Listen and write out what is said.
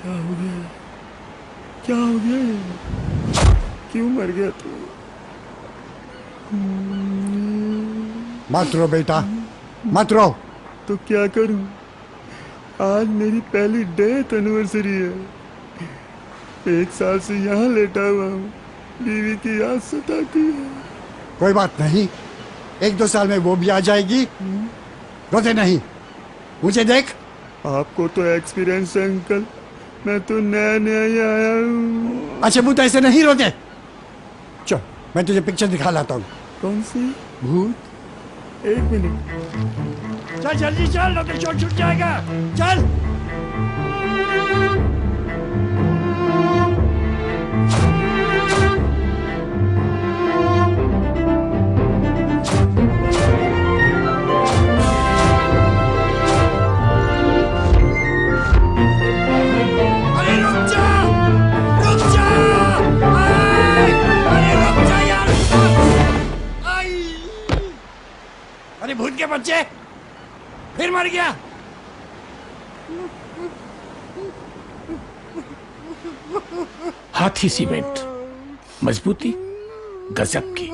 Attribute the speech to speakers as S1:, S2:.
S1: क्या हो गया? क्या हो गया? क्यों मर गया तू?
S2: मत रो बेटा, मत रो।
S1: तो क्या करूं? आज मेरी पहली डेथ एनिवर्सरी है। 1 साल से यहाँ लेटा हुआ हूँ। बीवी की याद सताती है।
S2: कोई बात नहीं, 1-2 साल में वो भी आ जाएगी। रोते नहीं, मुझे देख।
S1: आपको तो एक्सपीरियंस है अंकल, मैं तो नया नया ही आया हूँ।
S2: अच्छा भूत ऐसे नहीं रोते। चल मैं तुझे पिक्चर दिखा लाता हूँ।
S1: कौन सी? भूत? 1 मिनट।
S2: चल जल्दी चल, नहीं तो शॉट छूट जाएगा। चल। अरे रुक जा, रुक जा। अरे रुक जा यार। अरे भूत के बच्चे, फिर मर गया।
S3: हाथी सीमेंट, मजबूती गजब की।